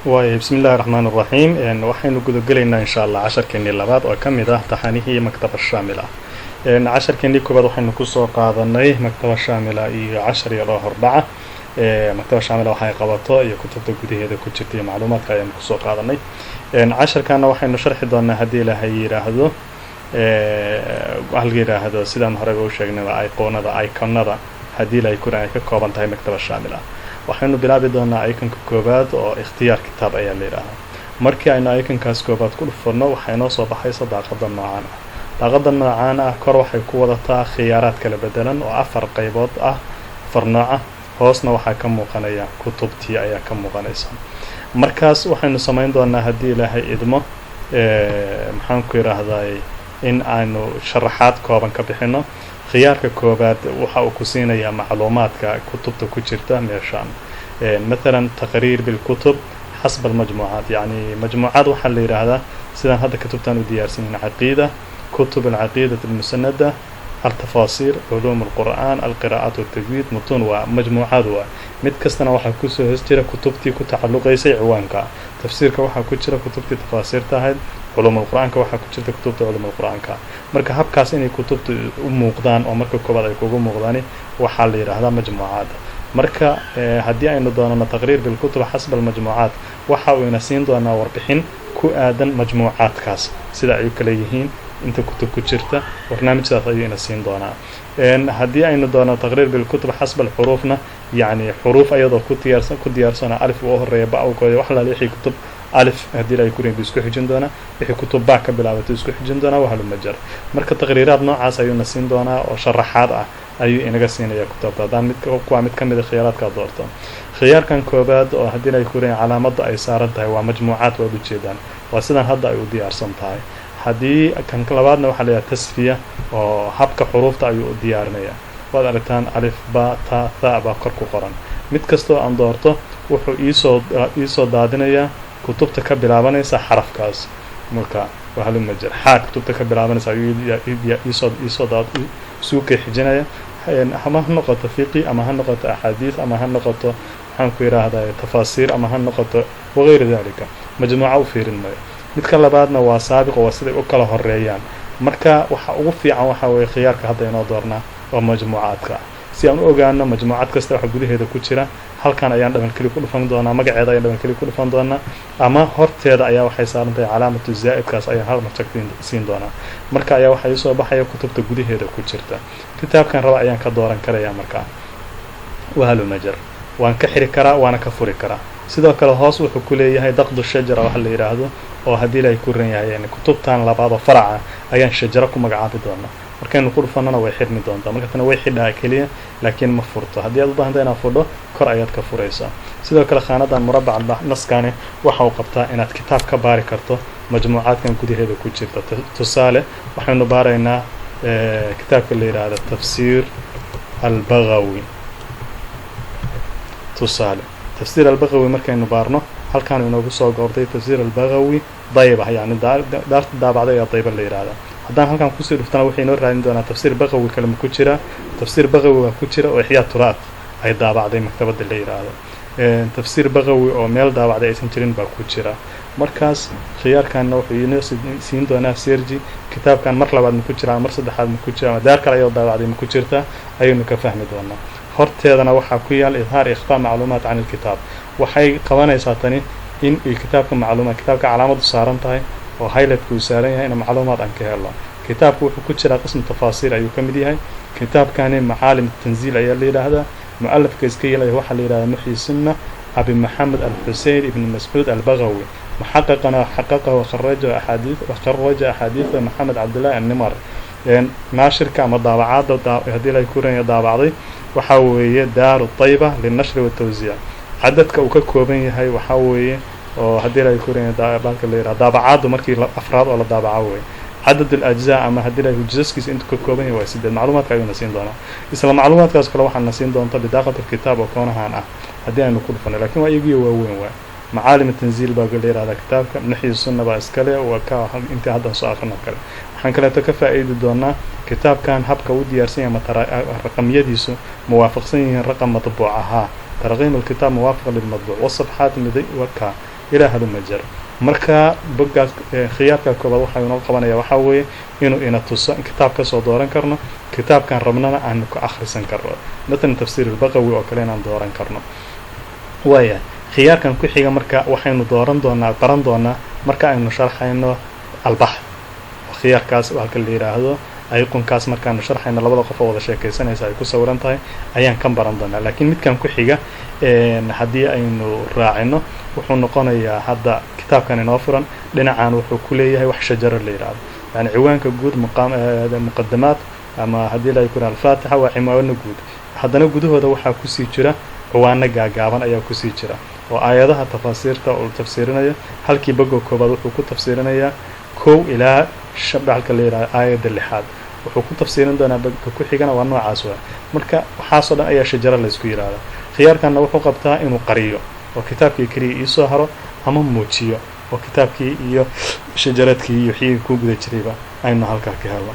بسم الله الرحمن الرحيم waxaynu gudagelaynaa insha Allah casharkeennii labaad oo kamid ah taxanihii maktaba shaamila casharkeennii koobaad waxaynu ku soo qaadanay maktaba shaamila iyo cashar yar oo hordhaca maktaba shaamila waxay qabato iyo kutubta gudaheeda ku jirta iyo macluumaadka ayaynu ku soo qaadanay casharkana waxaynu sharxi doonaa haddii ilaahay yiraahdo waxa la yiraahdo sidaan hore u sheegnay iconada haddii ilaahay ay ka kooban tahay maktaba shaamila waxaynu bilaabi doonaa iconka koobaad oo ikhtiyaar kitaab ayaa la yiraahdaa markii aynu iconkaas koobaad ku dhufano waxay noo soo baxaysa daaqada noocaan ah kor waxay ku wadataa khiyaaraad kala bedelan oo afar qaybood ah afar nooc ah hoosna waxaa ka muuqanaya kutubtii ayaa ka muuqanaysa markaas waxaynu samayn doonaa haddii ilaahay idmo maxaan ku yiraahdaa in aynu sharaxaad kooban ka bixino khiyaarka koobaad waxa uu ku siinayaa macluumaadka kutubta ku jirta meeshaan مثلا تقرير بالكتب حسب المجموعات يعني مجموعات وحل يراهدا سيدان هذا كتبتان وديارسين عقيدة كتب العقيدة المسندة التفاسير علوم القرآن القراءات والتجويد متون ومجموعات مid kastana waxa ku soo hostira kutubtii ku tacalluqaysay ciwaanka tafsiirka waxa ku jira kutubtii tafaasiirta ahayd علوم القرآن waxa ku jirta kutubta علوم القرآن marka habkaas inay kutubtu u muuqdaan oo marka koobaad ay kugu muuqdaan waxa la yiraahdaa majmuucaad marka haddii aynu doonano taqriir bil kutub xasab al majmuucaat waxa uu ina siin doonaa warbixin ku aadan majmuucaadkaas sida ay kala yihiin inta kutub ku jirta barnaamijkaas ayuu ina siin doonaa haddii aynu doono taqriir bil kutub xasab al xuruufna yani xuruuf ayadoo ku diyaarsan alif oo horeeya ba oo wax la leexi kutub alif hadii ay ku reebi isku xijin doona wixii kutub ba ka bilaabatay isku xijin doona waxa la majar marka taqriiraad noocaas ayuu na siin doonaa oo sharaxaad ah ayuu inaga siinaya kutubta hadaan mid kamid ah khiyaaraadka doorto khiyaarkan koobaad oo hadii ay ku reeyaan calaamada ay saaran tahay waa majmuucaad wada jeedaan waa sidan hadda ay u diyaarsan tahay hadii kan labaadna waxa la yiraahdaa tasfiya oo habka xuruufta ayuu u diyaarinaya wada aragtaan alif ba ta tha ba kor ku qoran mid kasto aan doorto wuxuu iisoo daadinaya kutubta ka bilaabanaysa xarafkaas marka waxa la majar kutubta ka bilaabanaysa iisoo daad suuqa xijinaya ama ha noqoto fiqi ama ha noqoto ahadiith ama ha noqoto waxaan ku yiraahdaa tafaasiir ama ha noqoto waqeer dalika majmuuca u fiirin maayo midka labaadna waa saabiq oo sida u kala horeeyaan marka waxa ugu fiican waxa weeye khiyaarka hadda inoo doornaa oo majmuucaadka si aan u ogaano majmuucad kasta waxa gudaheeda ku jira halkan ayaan dhaban kali ku dhufan doonaa magaceeda ayaan dhaban kali ku dhufan doonaa ama horteeda ayaa waxay saaran tahay calaamatu zaa'idkaas ayaan hal mar siin doonaa marka ayaa waxa soo baxaya kutubta gudaheeda ku jirta kitaabkan raba ayaan ka dooran karayaa marka wahalu majar waan ka xiri karaa waana ka furi karaa sidoo kale hoos wuxuu ku leeyahay daqdu shajara waxa la yiraahdo oo hadii ay ku ran yahay kutubtan labaad oo faraca ayaan shajara ku magacaabi doonaa markaynu ku dhufanana way xirmi doontaa marka tan way xidhaa kaliya laakiin ma furto haddii aad u baahan tahay inaad fudho kor ayaad ka furaysaa sidoo kale khaanadan murabbaca naskani waxa uu qabtaa inaad kitaab ka baari karto majmuucaadkan gudaheeda ku jirta tusaale waxaynu baaraynaa kitaabka la yiraahdo tafsiir al-Baghawi tusaale tafsiir al-Baghawi markaynu baarno halkaan inoogu soo goortay tafsiir al-Baghawi dayba yani daarta daabacday ee dayba la yiraahdo haddaan halkan ku sii dhuftana waxay noo raadin doonaa tafsiir Baghawi kale ku jira tafsiir Baghawi waa ku jira oo ihya turaat ay daabacday maktabada la yiraahdo tafsiir Baghawi oo meel daabacday aysan jirin baa ku jira markaas khiyaarkan wuxuu inoo siin doonaa serji kitaabkan mar labaad ku jira mar saddexaad ku jira daar kale ayuu daabacday ku jirta ayuu ka fahmi doonaa horteedana waxa ku yaal idhaar ikhfa macluumaat aan kitaab waxay qabanaysaa tani in kitaabka macluumaad kitaabka calaamadu saaran tahay oo highlight ku saaran yahay in macluumaad aan ka helo kitaabku wuxuu ku jira qism tafaasiir ayuu kamid yahay kitaabkani macaalim tanziil ayaa la yiraahdaa muallifka iska yeelay waxa la yiraahdaa muxyi sunna abi maxamed al-Husayn ibn Mas'ud al-Baghawi محققنا حققه وخرج أحاديث محمد عبد الله النمر ناشر كما ضابعات هذه لا يكون ضابعضي وحوي دار الطيبة للنشر والتوزيع عددك وككوبين هاي وحوي وهذه لا يكون ضابعات ومركي أفراد ولا ضابعوي عدد الأجزاء أما هذه لا يجزء أنت ككوبين واسد المعلومات كأيون نسين دونا إسلام معلومات كاس كل واحد نسين دون طب داخل الكتاب وكونها أنا هذه نقول فن لكن ويجي وين معالم التنزيل باقي هذا كتاب نحي السنة باسكالي وكا انت هذا سؤالنا كله waxaan kale ka faa'iido doonaa kitaabkan habka uu diyaarsan yahay raqamyadiisu muwaafaqsan yihiin raqam matbuuc aha tarqiim alkitab muwaafiq lilmadbuuc wasafxaat midii waka ilaa haluma jar marka boggaas khiyaarka koobaad waxa inoo qabanaya waxa weeye inuu ina tuso kitaab ka soo dooran karno kitaabkan rabnana aan ku akhrisan karno مثلا tafsiir al-Baqawi oo kale aan dooran karno waya khiyaarkan ku xiga marka waxaynu dooran doonaa marka aynu sharxayno al-bahth khiyaarkaas halka la yiraahdo ayqonkaas markaanu sharxayno labada qof oo wada sheekaysanaysa ay ku sawiran tahay ayaan kan baran doonaa laakiin midkan ku xiga haddii aynu raacino wuxuu noqonayaa hadda kitaabkan inoo furan dhinacaan wuxuu ku leeyahay wax shajaro la yiraahdo yani ciwaanka guud muqaddamaad ama haddii la yiraahdo al-Fatiha waa ciwaano guud haddana gudahooda waxaa ku sii jira ciwaano gaagaaban ayaa ku sii jira oo aayadaha tafsiirta oo tafsiirinayo halkii bago koobaad wuxuu ku tafsiirinayaa 1 ilaa halka la yiraahdo aayada 6 wuxuu ku tafsiirin doonaa bago ku xigana waa noocaas marka waxaasoo dhan ayaa shajaro la isku yiraahdo khiyaarkanna wuxuu qabtaa inuu qariyo oo kitaabkii kaliya ii soo haro ama muujiyo oo kitaabkii iyo shajaradkii iyo wixii ku guda jirayba aynu halka ka helno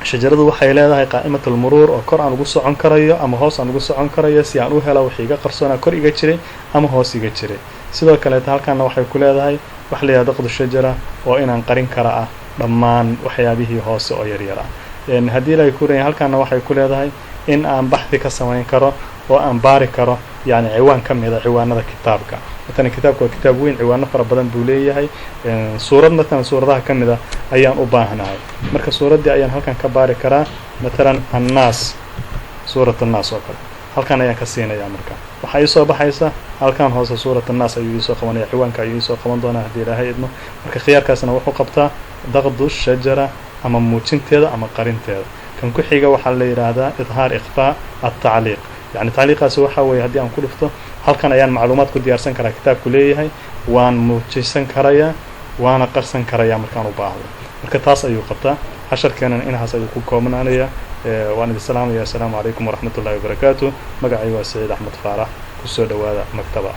shajaradu waxay leedahay qaa'imatul muruur oo kor aan ugu socon karayo ama hoos aan ugu socon karayo si aan u helo wixii iga qarsoona kor iga jiray ama hoos iga jiray sidoo kale halkaana waxay ku leedahay wax la yiraahdo qadu shajara oo inaan qarin kara ah dhammaan waxyaabihii hoose oo yaryar ah haddii la ku leeyahay halkaana waxay ku leedahay in aan baxthi ka samayn karo oo aan baari karo yani ciwaan ka mid ah ciwaanada kitaabka مثلا كتابك كتاب وين ciwaano fara badan buu leeyahay suurad مثلا suuradaha kamida ayaan u baahanahay marka suuradii ayaan halkan ka baari karaa مثلا الناس سورة الناس oo kale halkan ayaan ka siinayaa marka waxa ay soo baxaysa halkan hoose suurat الناس ayuu soo qabanaya ciwaanka ayuu soo qaban doonaa hadii ilaahay idmo marka khiyaarkaasna wuxuu qabtaa daqdu shajara ama muujinteeda ama qarinteeda kan ku xiga waxa la yiraahdaa idhaar ikhfa at-ta'liq يعني تعليقaas waxa weey hadii aan ku dhufto halkan ayaan macluumaad ku diyaarsan karaa kitaabku leeyahay waan muujisan karayaa waana qarsan karayaa markaan u baahdo marka taas ayuu qabtaa casharkeena inahaas ayuu ku koobnaanaya waan idin salaamayaa assalaamu calaykum waraxmatullaahi wabarakaatuh magacaygu waa Saciid Axmed Faarax ku soo dhawaada maktaba